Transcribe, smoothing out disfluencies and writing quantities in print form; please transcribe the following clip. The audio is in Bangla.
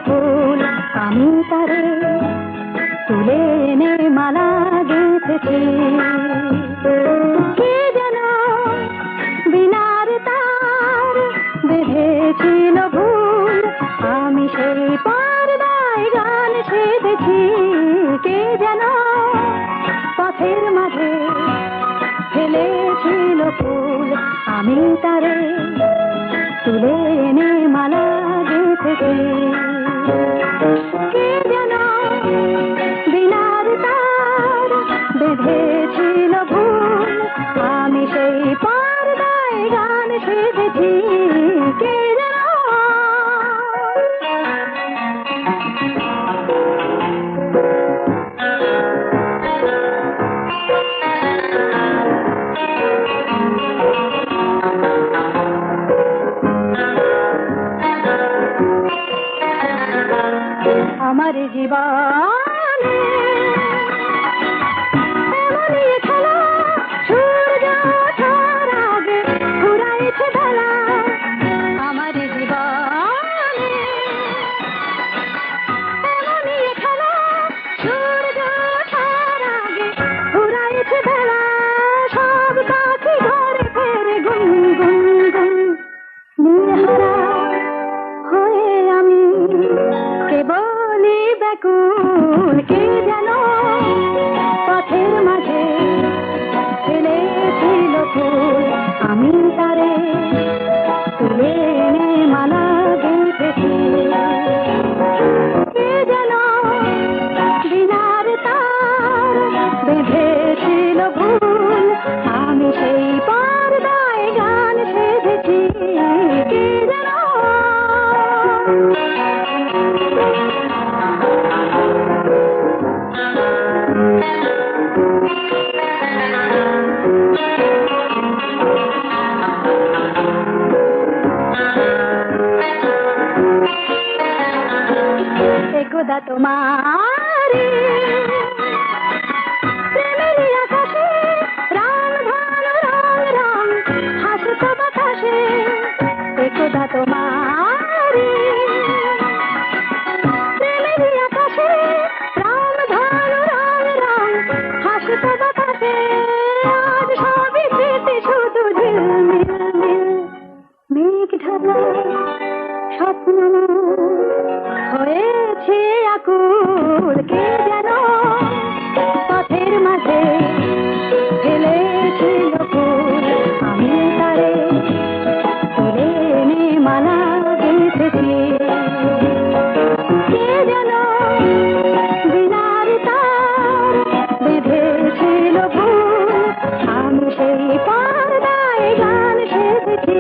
ফুল আমি তারে তুলে এনে মালা গেঁথেছি। কে যেন বিনার তার বেঁধেছিল ভুল, আমি সেই পর্দায় গান সেধেছি। কে যেন পথের মাঝে ফেলেছিল ফুল, আমি তারে তুলে এনে মালা গেঁথেছি। কে যেন বিনার তার বেঁধেছিল ভুল, আমি সেই পর্দায় গান সেধেছি। কে যেন আমার জীবনে এমনই খেলা, সূর্য ওঠার আগে ঘুরাইছে বেলা। আমার জীবনে এমনই খেলা, সূর্য ওঠার আগে ঘুরাইছে বেলা। সব পাখি ঘরে ফেরে গুন গুন গুন, নিহারা হয়ে আমি কেবলই ব্যাকুল। কে যেন পথের মাঝে ফেলেছিল ফুল, আমি তারে তুলে এনে মালা গেঁথেছি। কে যেন বিনার তার বেঁধেছিল ভুল, আমি সেই পর্দায় গান সেধেছি। কে যেন একদা তোমারি প্রেমেরই আকাশে রং ভালো রং রং হাসত বাতাসে। একদা তোমারি প্রেমেরই আকাশে রং ভালো রং রং হাসত বাতাসে। আজ সবই স্মৃতি শুধু ঝিলমিল মিল, মেঘ ঢাকা স্বপ্ন হয়েছে আকুল। কে যেন পথের মাঝে ফেলেছিল ফুল, আমি তারে তুলে এনে মালা গেঁথেছি। কে যেন বিনার তার বেঁধেছিল ভুল, আমি সেই পর্দায় গান সেধেছি।